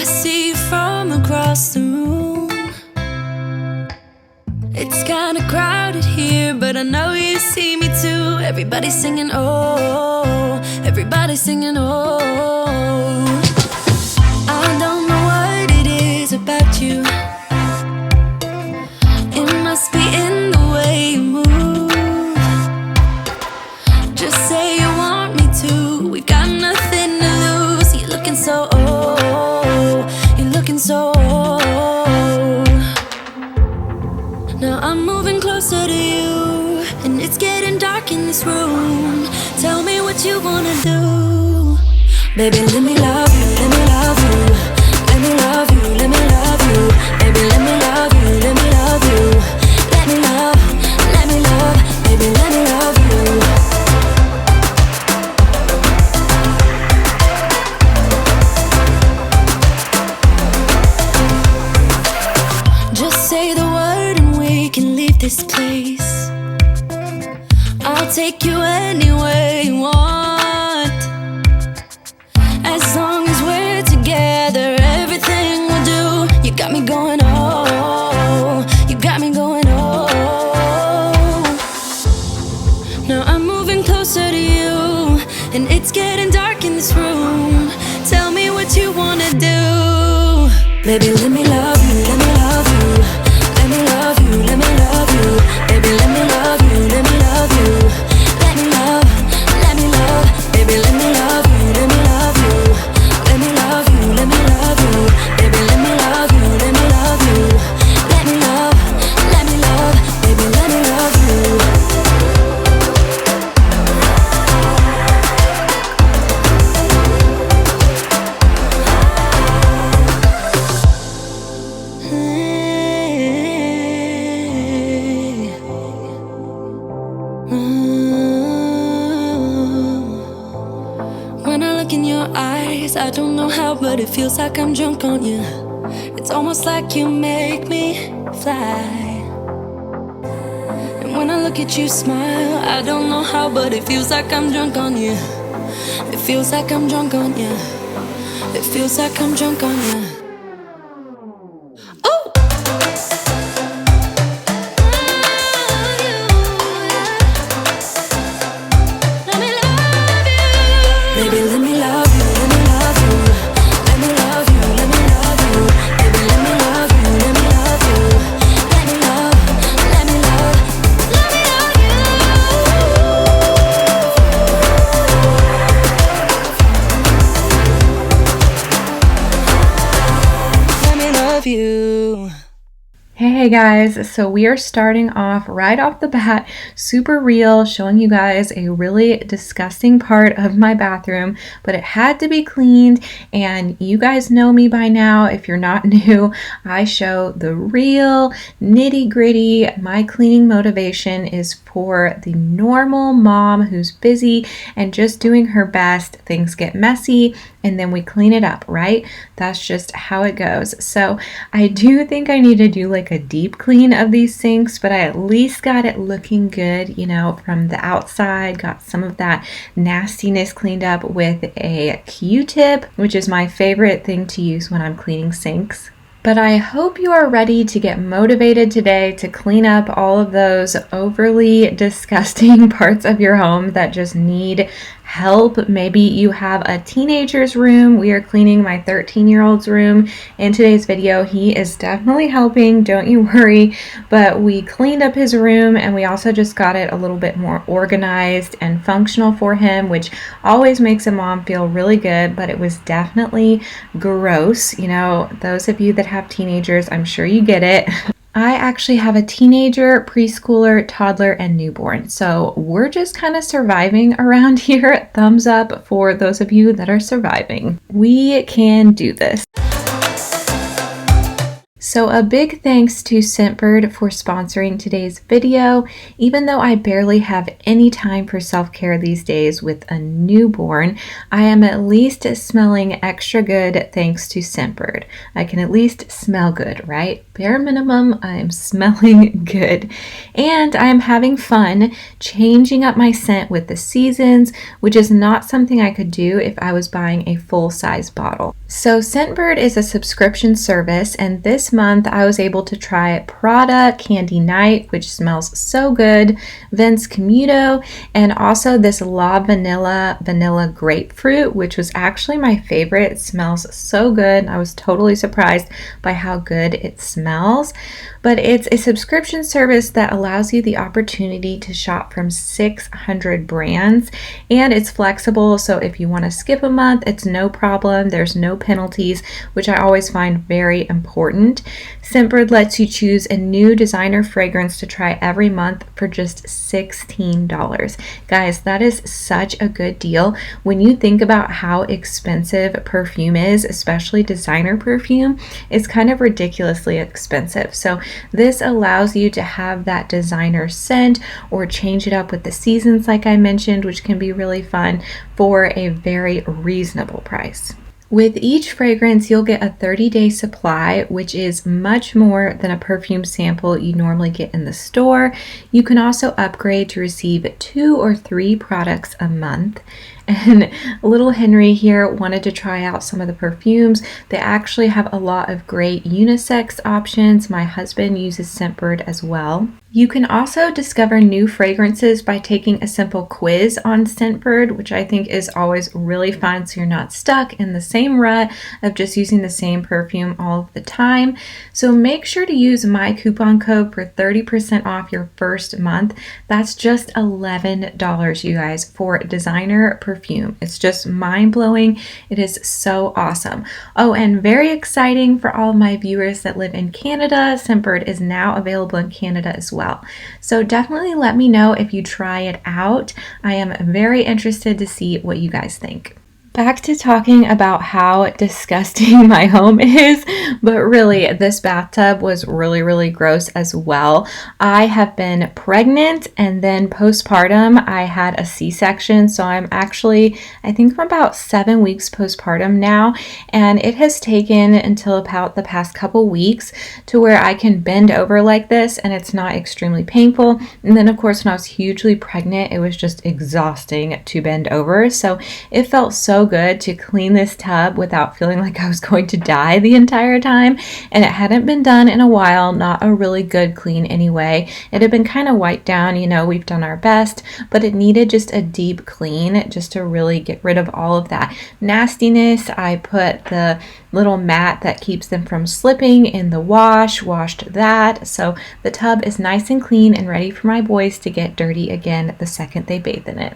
see you from across the room. It's kinda crowded here, but I know you see me too. Everybody's singing, oh, everybody's singing, oh. I don't know what it is about you. It must be in the way you move. Just say you want me to. We got nothing to lose. You're looking so old. You're looking so old. Now I'm moving closer to you, and it's getting dark in this room. Tell me what you wanna do. Baby, let me love you, let me love you. Let me love you, let me love you. Baby, let me love you, let me love you. Let me love, baby, let me love you. Just say the word and we can leave this place. I'll take you anywhere you want. As long as we're together, everything we'll do. You got me going, oh. You got me going, oh. Now I'm moving closer to you, and it's getting dark in this room. Tell me what you wanna do. Baby, let me love you, let me love you. Let me love you, let me love you. Baby, let me love you, let me love you. Let me love, baby, let me love you, let me love you. Let me love you, let me love you. Baby, let me love you, let me love you. Let me love, baby, let me love you. When I look in your eyes, I don't know how, but it feels like I'm drunk on you. It's almost like you make me fly. And when I look at you smile, I don't know how, but it feels like I'm drunk on you. It feels like I'm drunk on you. It feels like I'm drunk on you. Oh! Baby, let me love you, let me love you. Let me love you, let me love you. Baby, let me love you, let me love you. Let me love, let me love, let me love you. Let me love you. Hey guys, so we are starting off right off the bat, super real, showing you guys a really disgusting part of my bathroom, but it had to be cleaned, and you guys know me by now. If you're not new, I show the real nitty gritty. My cleaning motivation is for the normal mom who's busy and just doing her best. Things get messy and then we clean it up, right? That's just how it goes. So I do think I need to do like a deep clean of these sinks, but I at least got it looking good, you know, from the outside. Got some of that nastiness cleaned up with a Q-tip, which is my favorite thing to use when I'm cleaning sinks. But I hope you are ready to get motivated today to clean up all of those overly disgusting parts of your home that just need help. Maybe you have a teenager's room. We are cleaning my 13-year-old's room. In today's video, he is definitely helping, don't you worry. But we cleaned up his room, and we also just got it a little bit more organized and functional for him, which always makes a mom feel really good, but it was definitely gross. You know, those of you that have teenagers, I'm sure you get it. I actually have a teenager, preschooler, toddler, and newborn. So we're just kind of surviving around here. Thumbs up for those of you that are surviving. We can do this. So a big thanks to Scentbird for sponsoring today's video. Even though I barely have any time for self-care these days with a newborn, I am at least smelling extra good thanks to Scentbird. I can at least smell good, right? Bare minimum, I am smelling good. And I am having fun changing up my scent with the seasons, which is not something I could do if I was buying a full-size bottle. So Scentbird is a subscription service, and this month I was able to try Prada Candy Night, which smells so good, Vince Camuto, and also this Lavanila Vanilla Grapefruit, which was actually my favorite. It smells so good. I was totally surprised by how good it smells. But it's a subscription service that allows you the opportunity to shop from 600 brands, and it's flexible, so if you want to skip a month, it's no problem. There's no penalties, which I always find very important. Scentbird lets you choose a new designer fragrance to try every month for just $16. Guys, that is such a good deal. When you think about how expensive perfume is, especially designer perfume, it's kind of ridiculously expensive. So this allows you to have that designer scent or change it up with the seasons like I mentioned, which can be really fun for a very reasonable price. With each fragrance, you'll get a 30-day supply, which is much more than a perfume sample you normally get in the store. You can also upgrade to receive 2 or 3 products a month. And little Henry here wanted to try out some of the perfumes. They actually have a lot of great unisex options. My husband uses Scentbird as well. You can also discover new fragrances by taking a simple quiz on Scentbird, which I think is always really fun, so you're not stuck in the same rut of just using the same perfume all of the time. So make sure to use my coupon code for 30% off your first month. That's just $11, you guys, for designer perfume. It's just mind-blowing. It is so awesome. Oh, and very exciting for all of my viewers that live in Canada, Scentbird is now available in Canada as well. So definitely let me know if you try it out. I am very interested to see what you guys think. Back to talking about how disgusting my home is, but really this bathtub was really gross as well. I have been pregnant and then postpartum I had a C-section, so I'm actually, I think I'm about 7 weeks postpartum now, and it has taken until about the past couple weeks to where I can bend over like this and it's not extremely painful. And then of course when I was hugely pregnant, it was just exhausting to bend over, so it felt so good to clean this tub without feeling like I was going to die the entire time. And it hadn't been done in a while, not a really good clean anyway. It had been kind of wiped down, you know, we've done our best, but it needed just a deep clean just to really get rid of all of that nastiness. I put the little mat that keeps them from slipping in the wash, washed that. So the tub is nice and clean and ready for my boys to get dirty again the second they bathe in it.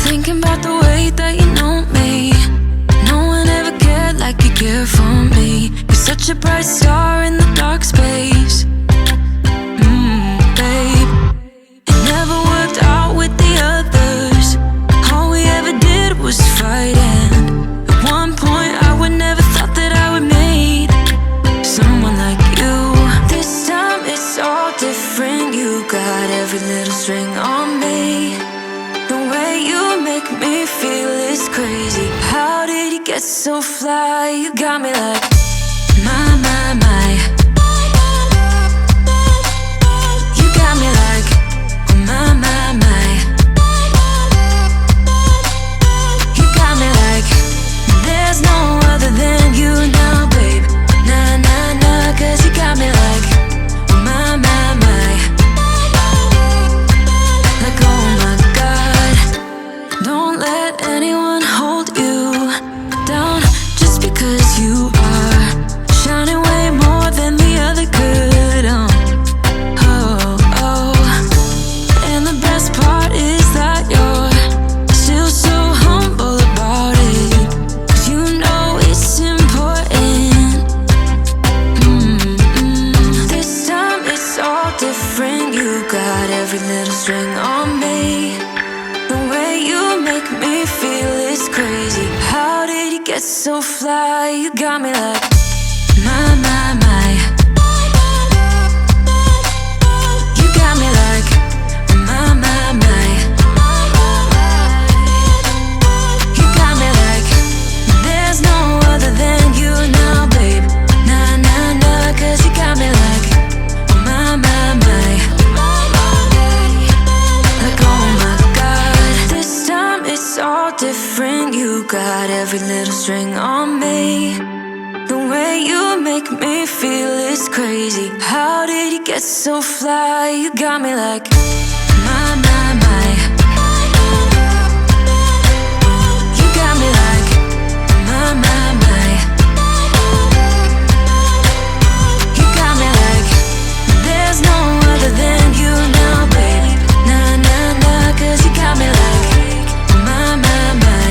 Thinking about the way that you know me. No one ever cared like you care for me. You're such a bright star in the dark space. Babe, it never worked out with the others. All we ever did was fight, and at one point I would never thought that I would meet someone like you. This time it's all different. You got every little string on me. The way you make me feel is crazy. How did you get so fly? You got me like my. You got me like my. You got me like there's no other than you now, babe. Nah, 'cause you got me like my. Like oh my God, don't let anyone hold you down just because you are feel is crazy. How did you get so fly? You got me like my, my, my. You got me like my, my, my. You got me like there's no other than you now, babe. Nah, nah, nah, 'cause you got me like my, my, my. Like oh my God, this time it's all different. You got every little string on me. The way you make me feel is crazy. How did you get so fly? You got me like my, my, my. You got me like my, my, my. You got me like there's no other than you now, baby. Nah, nah, nah, 'cause you got me like my, my, my.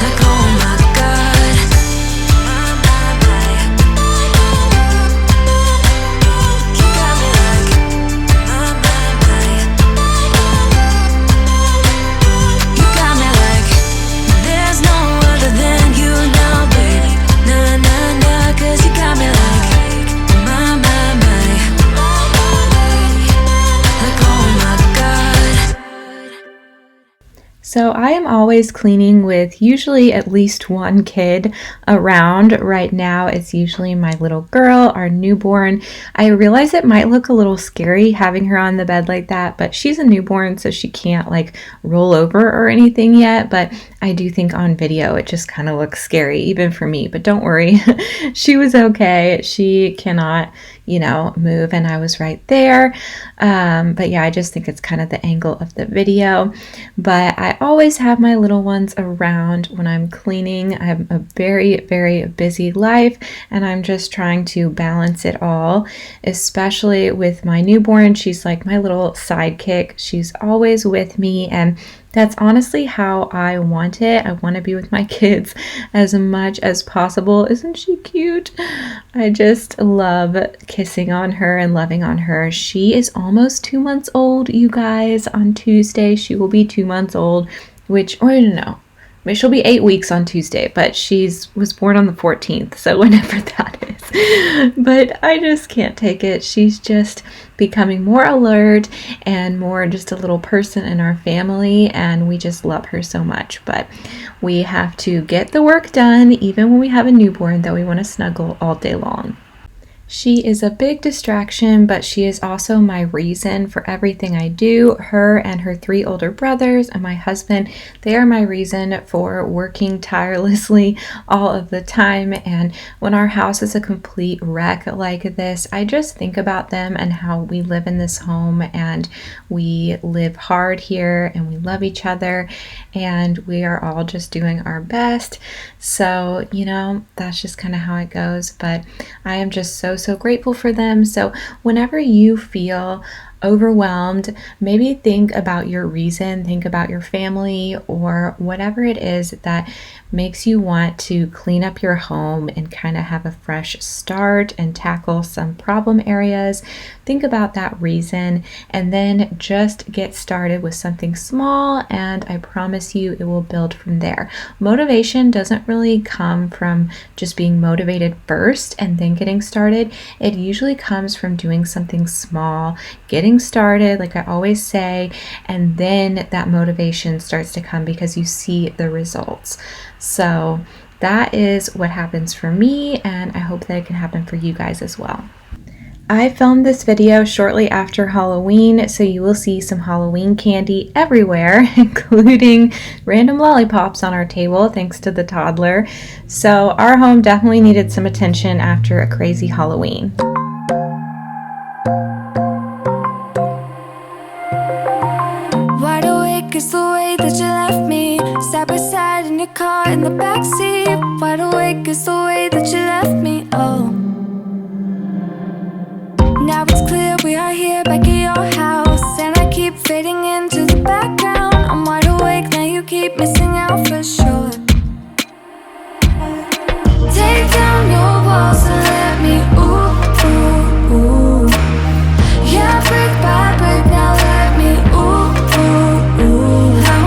Like oh my God. My, my, my. You got me like my, my, my. You got me like there's no other than you now, baby. Nah, nah, nah, 'cause you got me like my, my, my. Like oh my God. So I am always cleaning with usually at least one kid around. Right now it's usually my little girl, our newborn. I realize it might look a little scary having her on the bed like that, but she's a newborn, so she can't like roll over or anything yet. But I do think on video it just kind of looks scary, even for me. But don't worry, she was okay. She cannot, move, and I was right there. But yeah, I just think it's kind of the angle of the video. But I always have my little ones around when I'm cleaning. I have a very, very busy life, and I'm just trying to balance it all, especially with my newborn. She's like my little sidekick. She's always with me, and that's honestly how I want it. I want to be with my kids as much as possible. Isn't she cute? I just love kissing on her and loving on her. She is almost 2 months old, you guys. On Tuesday, she will be 2 months old, which, I don't know. I mean, she'll be 8 weeks on Tuesday, but was born on the 14th, so whenever that is. But I just can't take it. She's just becoming more alert and more just a little person in our family, and we just love her so much. But we have to get the work done, even when we have a newborn that we want to snuggle all day long. She is a big distraction, but she is also my reason for everything I do. Her and her 3 older brothers and my husband, they are my reason for working tirelessly all of the time. And when our house is a complete wreck like this, I just think about them and how we live in this home, and we live hard here, and we love each other, and we are all just doing our best. So, that's just kind of how it goes. But I am just so grateful for them. So whenever you feel overwhelmed, maybe think about your reason, think about your family, or whatever it is that makes you want to clean up your home and kind of have a fresh start and tackle some problem areas. Think about that reason, and then just get started with something small, and I promise you it will build from there. Motivation doesn't really come from just being motivated first and then getting started. It usually comes from doing something small, getting started, like I always say, and then that motivation starts to come because you see the results. So that is what happens for me, and I hope that it can happen for you guys as well. I filmed this video shortly after Halloween, so you will see some Halloween candy everywhere, including random lollipops on our table thanks to the toddler. So our home definitely needed some attention after a crazy Halloween. Wide awake is the way that you left me, side by side in your car in the backseat. Wide awake is the way that you left me, oh. Now it's clear we are here back at your house, and I keep fading into the background. I'm wide awake, now you keep missing out for sure. Take down your walls and let me ooh, ooh, ooh. Yeah, brick by brick, now let me ooh, ooh, ooh. I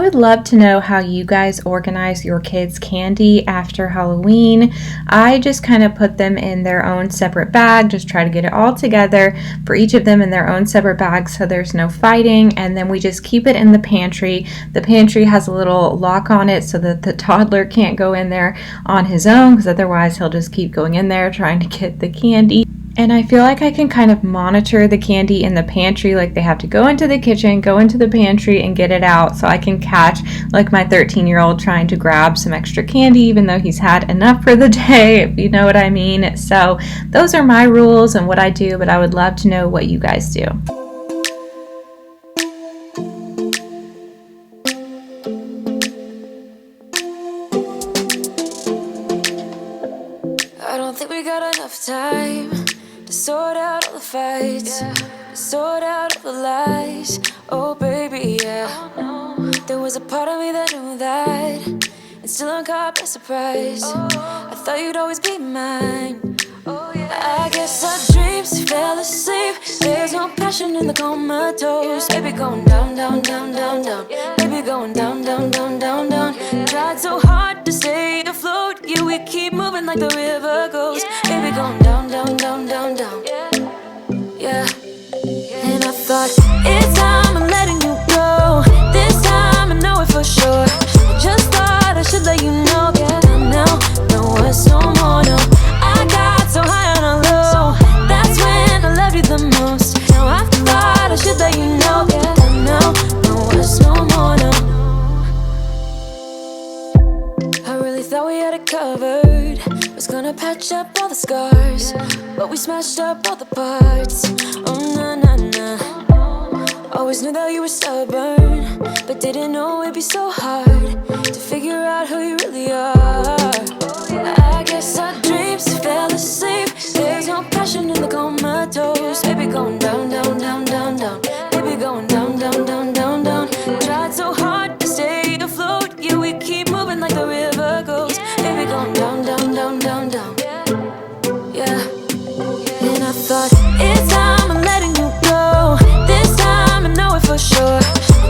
would love to know how you guys organize your kids' candy after Halloween. I just kind of put them in their own separate bag, just try to get it all together for each of them in their own separate bags so there's no fighting, and then we just keep it in the pantry. The pantry has a little lock on it so that the toddler can't go in there on his own, because otherwise he'll just keep going in there trying to get the candy. And I feel like I can kind of monitor the candy in the pantry, like they have to go into the kitchen, go into the pantry, and get it out, so I can catch like my 13-year-old trying to grab some extra candy even though he's had enough for the day, if you know what I mean. So those are my rules and what I do, but I would love to know what you guys do. I don't think we got enough time to sort out all the fights, to sort out all the lies. Oh baby, yeah. There was a part of me that knew that, and still I'm caught by surprise. I thought you'd always be mine. I guess our dreams fell asleep. There's no passion in the comatose. Baby going down, down, down, down, down. Baby going down, down, down, down, down. Tried so hard to stay afloat. Yeah, we keep moving like the river goes. Baby going down, down, down, down, down. Yeah. And I thought, it's time I'm letting you go. This time I know it for sure. I just thought I should let you know. Yeah, now, no, it's no more, no. I got so high on a low. That's when I loved you the most. Now I thought I should let you know. Yeah, now, no, it's no more, no. I really thought we had it covered. Was gonna patch up all the scars, but we smashed up all the parts. Oh, nah, nah, nah. Always knew that you were stubborn, but didn't know it'd be so hard to figure out who you really are. I guess our dreams fell asleep. There's no passion in the comatose. Baby going down, down, down, down, down. Baby going down, down, down, down, down. Tried so hard to stay afloat. Yeah, we keep moving like the river goes. Baby going down, down, down, down, down. Yeah. And I thought, it's time I'm letting you go. This time I know it for sure.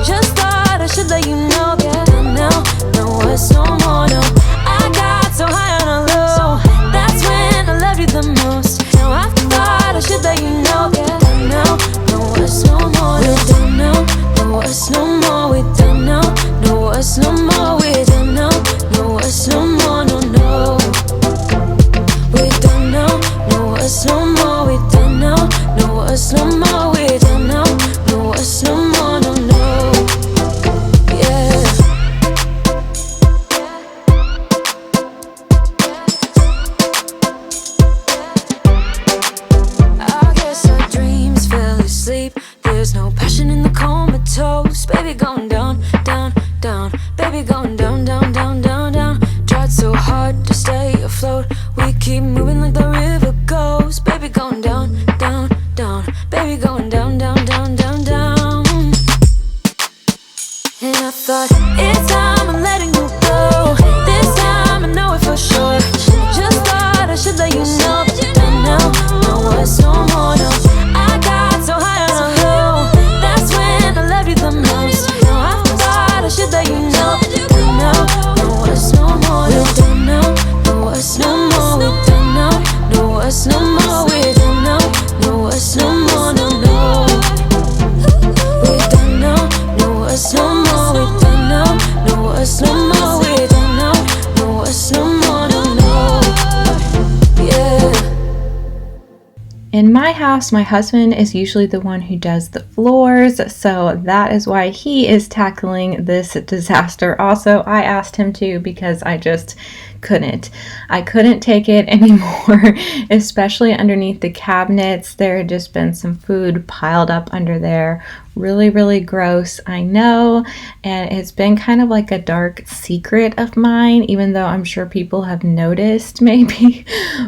Just thought I should let you know. Yeah, now, no, it's no more, no. I got so high on a low. That's when I loved you the most. Now I thought I should let you know. Yeah, now, no, it's no more, no. We don't know, no, it's no more. We don't know, no, it's no more. We don't know, no, it's no more, no, no. We don't know, no, it's no more. We don't know, no, it's no more. We don't know, no, it's no more, no, no. Yeah. I guess our dreams fell asleep. There's no passion in the comatose. Baby going down, down, down. Baby going down, down, down, down, down. Tried so hard to stay afloat. We keep moving like the river goes. Baby going down, down, down. Baby going down, down, down, down, down. And I thought, it's time I'm letting you go. This time I know it for sure. Just thought I should let you know. And now, no, it's no more, no. I got so high on a low. That's when I loved you the most. Now I thought I should let you know. And now, no, it's no more, no. We don't know, no, it's no more. We don't know, no, it's no more. We don't know, no, it's no more, no, no. We don't know, no, it's no more. We don't know, no, it's no more. We don't know, no, it's no more, no, no. Yeah. In my house, my husband is usually the one who does the floors, so that is why he is tackling this disaster. Also, I asked him to because I just couldn't. I couldn't take it anymore, especially underneath the cabinets. There had just been some food piled up under there. Really, really gross, I know, and it's been kind of like a dark secret of mine, even though I'm sure people have noticed maybe,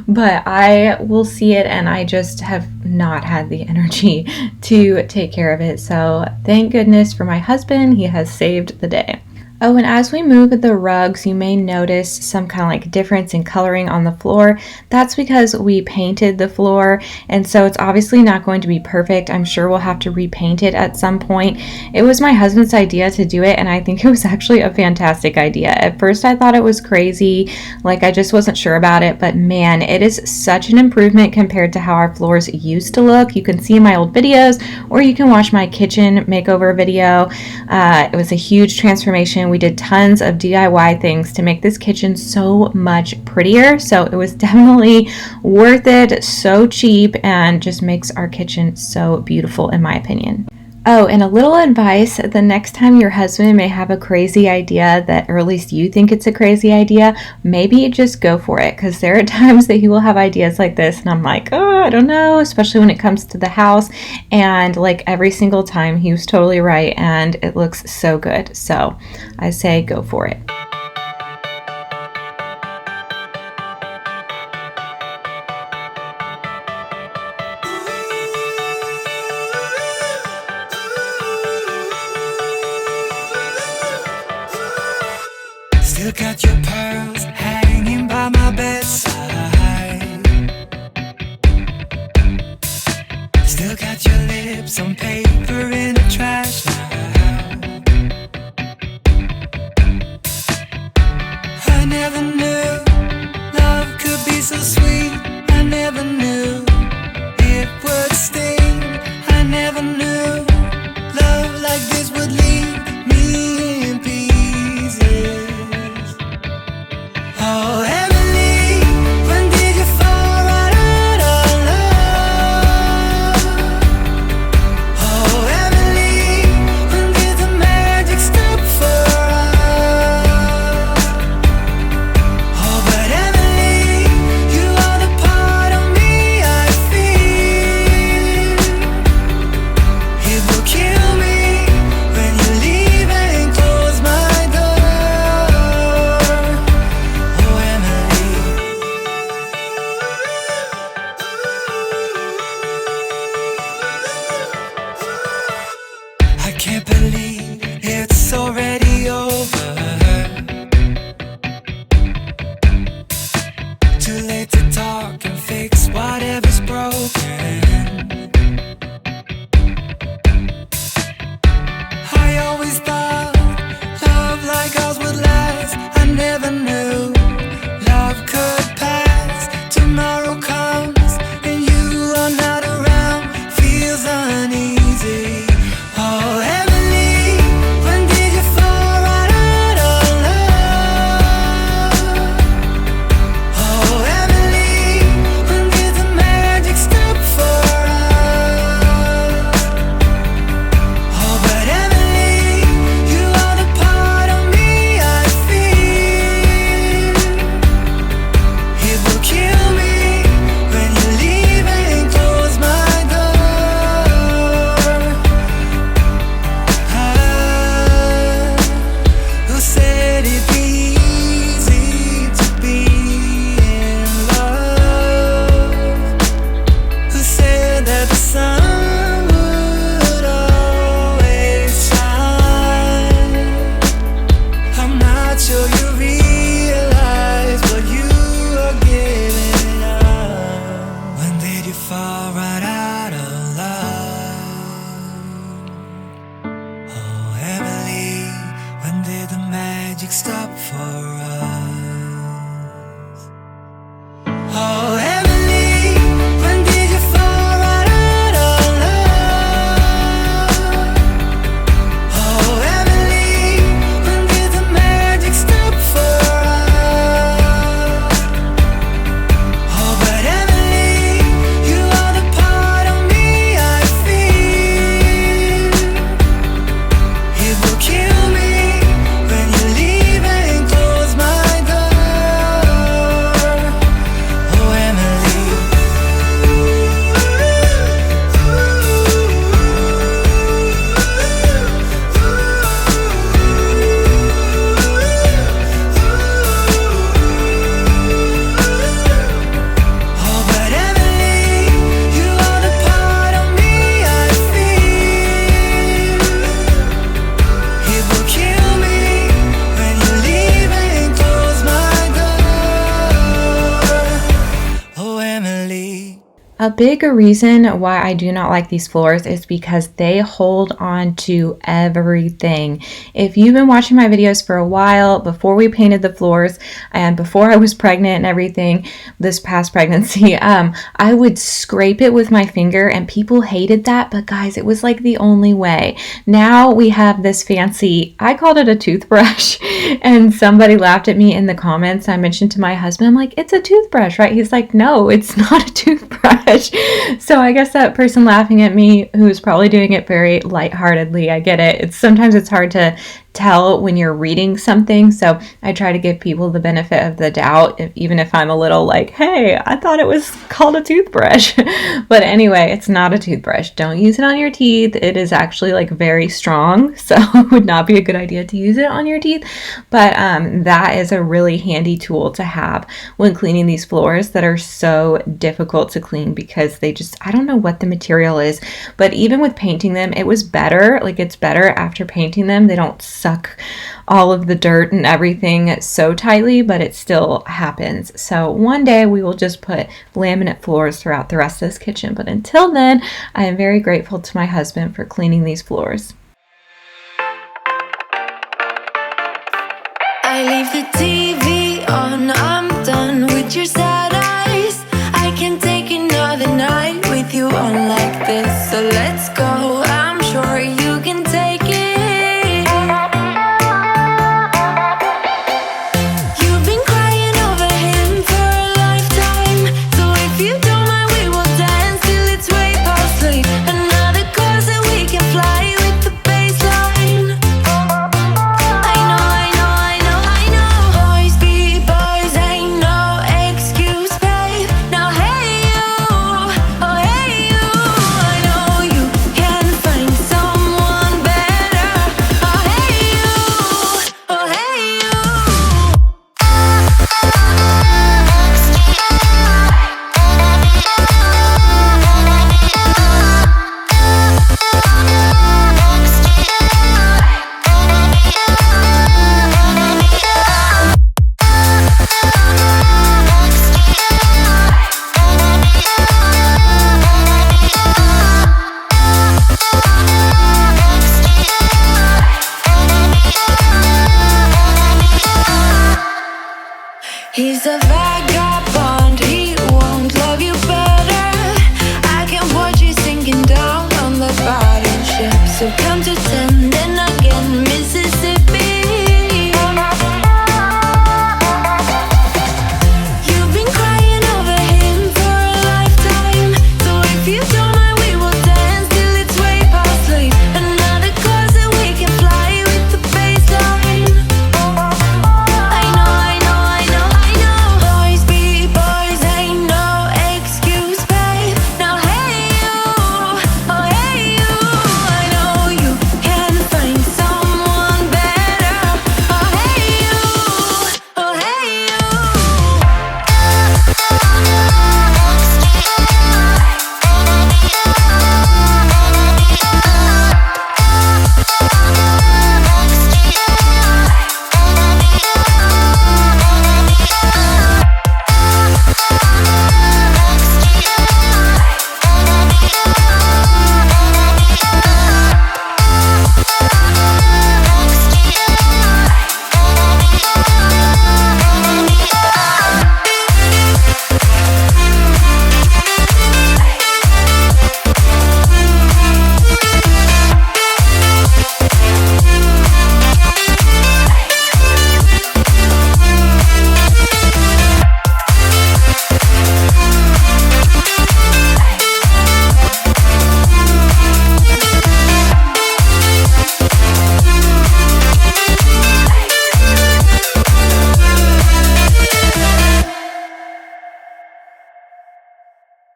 but I will see it and I just have not had the energy to take care of it. So thank goodness for my husband, he has saved the day. Oh, and as we move the rugs, you may notice some kind of like difference in coloring on the floor. That's because we painted the floor, and so it's obviously not going to be perfect. I'm sure we'll have to repaint it at some point. It was my husband's idea to do it, and I think it was actually a fantastic idea. At first, I thought it was crazy, like I just wasn't sure about it, but man, it is such an improvement compared to how our floors used to look. You can see my old videos, or you can watch my kitchen makeover video. It was a huge transformation. We did tons of DIY things to make this kitchen so much prettier. So it was definitely worth it, so cheap, and just makes our kitchen so beautiful in my opinion. Oh, and a little advice, the next time your husband may have a crazy idea that, or at least you think it's a crazy idea, maybe just go for it, because there are times that he will have ideas like this and I'm like, oh, I don't know, especially when it comes to the house, and like every single time he was totally right and it looks so good. So I say go for it. Still got your pearls hanging by my bedside. Still got your lips on paper in a trash now. I never knew love could be so sweet. I never knew it would sting. I never knew love like this would leave me in pieces. Oh, Emily, when did you fall right out of love? Oh, Emily, when did the magic stop for us? Oh, but Emily, you are the part of me I feel. It will kill me when you leave and close my door. Oh, Emily. I can't believe it's already over. Too late to talk and fix whatever's broken. I always thought love like ours would last. I never knew love could pass. Tomorrow comes and you are not around. Feels uneasy. Oh, Emily, when did you fall right out of love? Oh, Emily, when did the magic stop for us? Oh, but Emily, you are the part of me I feel. It will kill me when you leave and close my door. Who said it'd be easy to be in love? Who said that the sun would always shine? I'm not sure you realize what you are giving up. When did you fall right out of love? Oh, Emily, when did the magic stop for us? Oh, Emily, when did you fall right out of love? Oh, Emily, when did the magic stop for us? Oh, but Emily, you are the part of me I feel. It will kill me when you leave and close A big reason why I do not like these floors is because they hold on to everything. If you've been watching my videos for a while, before we painted the floors and before I was pregnant and everything, this past pregnancy, I would scrape it with my finger and people hated that, but guys, it was like the only way. Now we have this fancy, I called it a toothbrush, and somebody laughed at me in the comments. I mentioned to my husband, I'm like, it's a toothbrush, right? He's like, no, it's not a toothbrush. So I guess that person laughing at me, who's probably doing it very lightheartedly, I get it. Sometimes it's hard to tell when you're reading something, so I try to give people the benefit of the doubt, even if I'm a little like, hey, I thought it was called a toothbrush. But anyway, it's not a toothbrush. Don't use it on your teeth. It is actually like very strong, so it would not be a good idea to use it on your teeth. But that is a really handy tool to have when cleaning these floors that are so difficult to clean because they just, I don't know what the material is, but even with painting them, it was better. Like, it's better after painting them. They don't suck all of the dirt and everything so tightly, but it still happens. So one day we will just put laminate floors throughout the rest of this kitchen. But until then, I am very grateful to my husband for cleaning these floors. I leave the TV on, I'm done with your sad eyes. I can take another night with you on like this. So let's go, I'm sure you can take it. You've been crying over him for a lifetime. So if you don't mind, we will dance till it's way past late. Another course that we can fly with the baseline. I know. Boys be boys, ain't no excuse, babe. Now hey you, oh hey you. I know you can find someone better. Oh hey you, oh hey you. He's a vagabond, he won't love you better. I can watch you sinking down on the battleship. So come to 10, then again, Mississippi. You've been crying over him for a lifetime. So if you don't mind, we will dance till it's way past late. Another course that we can fly with the baseline. I know. Boys be boys, ain't no excuse, babe. Now hey you, oh hey you. I know you can find someone better. Oh hey you, oh hey you.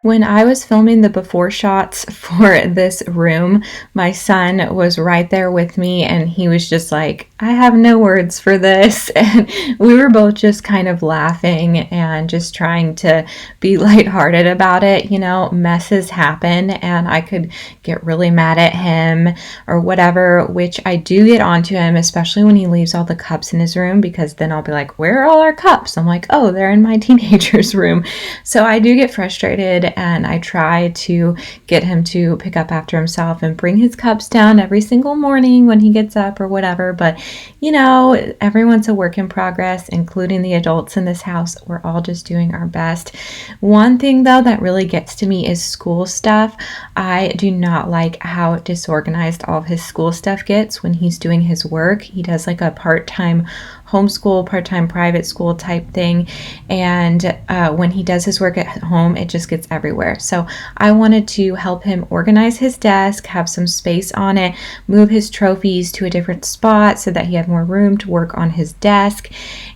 When I was filming the before shots for this room, my son was right there with me and he was just like, I have no words for this. And we were both just kind of laughing and just trying to be lighthearted about it. You know, messes happen and I could get really mad at him or whatever, which I do get onto him, especially when he leaves all the cups in his room, because then I'll be like, where are all our cups? I'm like, oh, they're in my teenager's room. So I do get frustrated and I try to get him to pick up after himself and bring his cups down every single morning when he gets up or whatever. But you know, everyone's a work in progress, including the adults in this house. We're all just doing our best. One thing though that really gets to me is school stuff. I do not like how disorganized all of his school stuff gets when he's doing his work. He does like a part-time homeschool, part-time private school type thing, and when he does his work at home, it just gets everywhere. So I wanted to help him organize his desk, have some space on it, move his trophies to a different spot so that he had more room to work on his desk.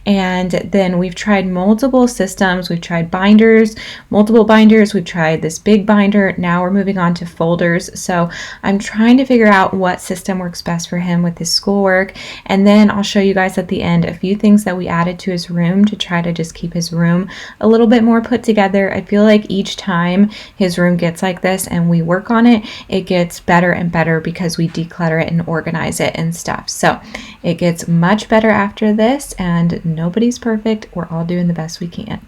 And then we've tried multiple systems. We've tried binders, multiple binders. We've tried this big binder. Now we're moving on to folders. So I'm trying to figure out what system works best for him with his schoolwork. And then I'll show you guys at the end a few things that we added to his room to try to just keep his room a little bit more put together. I feel like each time his room gets like this and we work on it, it gets better and better because we declutter it and organize it and stuff. So it gets much better after this, and nobody's perfect. We're all doing the best we can.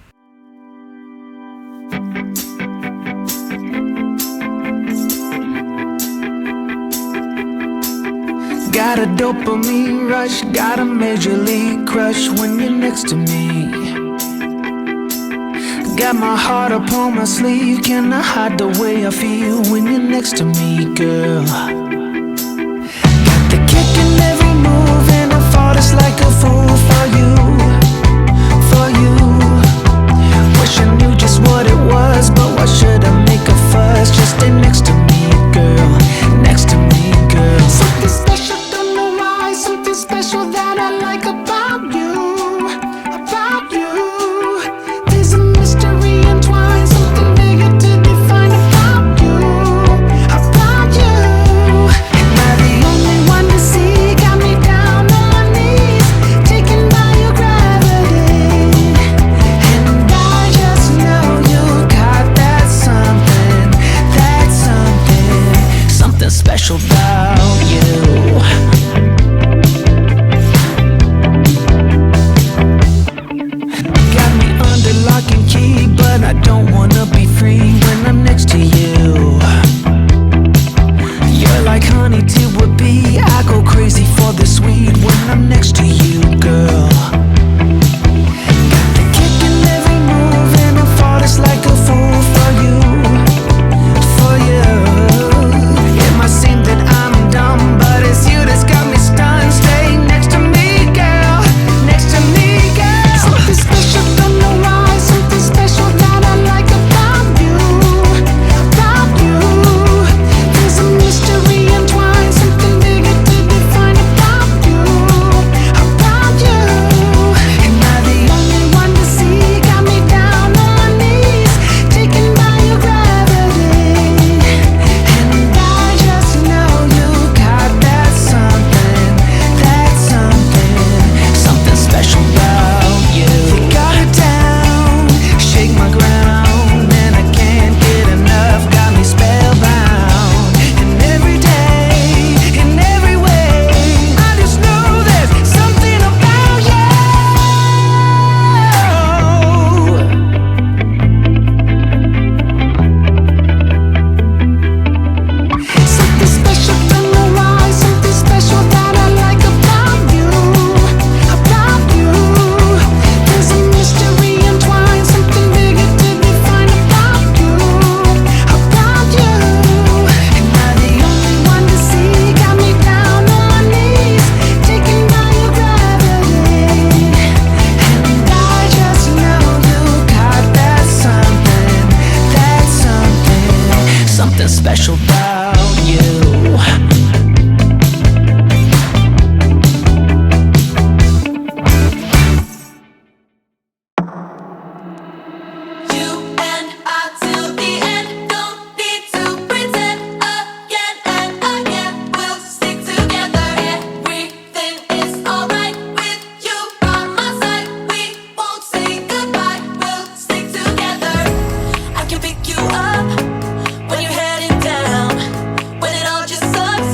Got a dopamine rush, got a major league crush when you're next to me. Got my heart up on my sleeve, can I hide the way I feel when you're next to me, girl? Got the kick in every move and I fought just like a fool for you, for you. Wish I knew just what it was, but why should I make a fuss? Just stay next to me, girl, next to me, girl. Something special, don't know why, something special that I like about you, about you. There's a mystery entwined, something bigger to define about you, about you. Am I the only one to see? Got me down on my knees, taken by your gravity. And I just know you got that something, something special about you. Got me under lock and key, but I don't wanna be free when I'm next to you. You're like honey to a bee, I go crazy for the sweet when I'm next to you, girl. Got the kick in every move and I fall just like a fool for you, for you. It might seem that I'm dumb, but it's you that's got me stunned. Stay next to me, girl, next to me, girl. Something special, don't know why, something special that I like about you, about you. There's a mystery entwined, something bigger to define about you, about you. Am I the only one to see? Got me down on my knees, taken by your gravity. And I just know you got that something, something special about you. You got it down, shake my ground, and I can't get enough, got me spellbound. And every day, in every way, I just know there's something about you. Something special, don't know why, something special that I like about you, about you. There's a mystery entwined, something bigger to define about you, about you. Am I the only one to see? Got me down on my knees, taken by your gravity. And I just know you got that something special about you. You and I till the end, don't need to pretend again and again. We'll stick together, everything is alright with you by my side. We won't say goodbye, we'll stick together. I can pick you up when you're heading down, when it all just sucks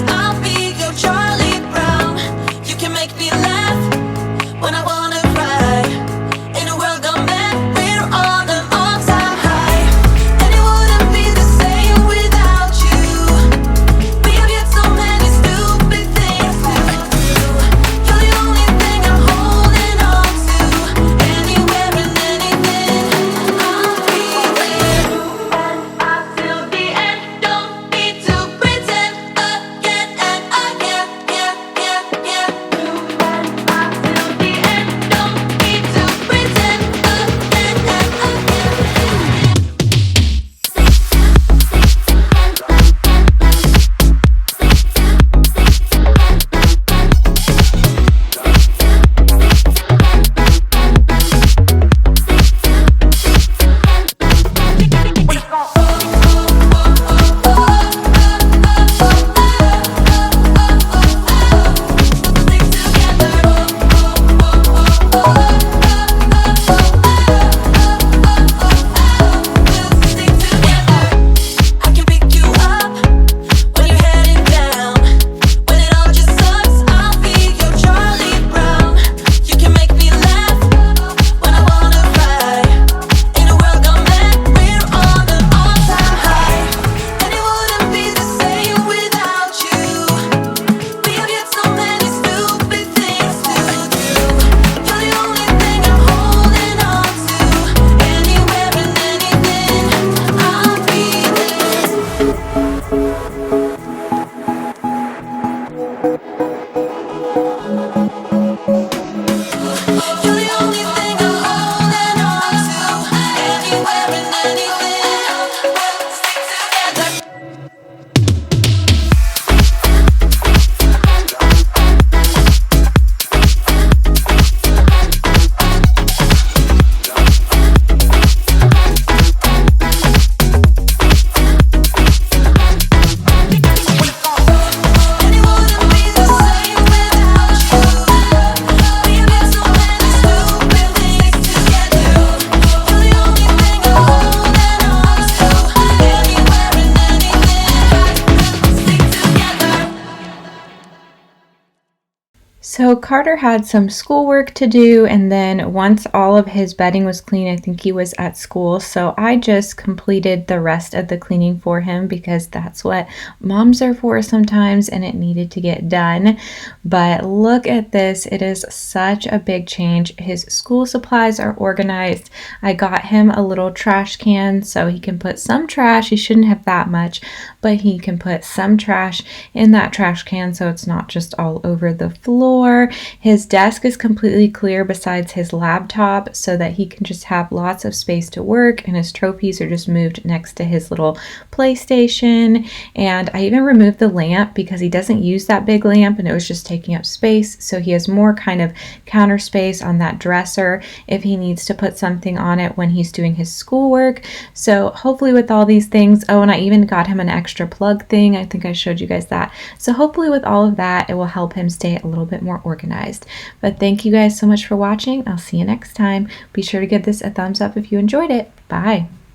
So Carter had some schoolwork to do, and then once all of his bedding was clean, I think he was at school, so I just completed the rest of the cleaning for him because that's what moms are for sometimes, and it needed to get done. But look at this. It is such a big change. His school supplies are organized. I got him a little trash can so he can put some trash. He shouldn't have that much, but he can put some trash in that trash can so it's not just all over the floor. His desk is completely clear besides his laptop so that he can just have lots of space to work, and his trophies are just moved next to his little PlayStation. And I even removed the lamp because he doesn't use that big lamp and it was just taking up space, so he has more kind of counter space on that dresser if he needs to put something on it when he's doing his schoolwork. So hopefully with all these things, oh, and I even got him an extra plug thing. I think I showed you guys that. So hopefully with all of that, it will help him stay a little bit more organized. But thank you guys so much for watching. I'll see you next time. Be sure to give this a thumbs up if you enjoyed it. Bye.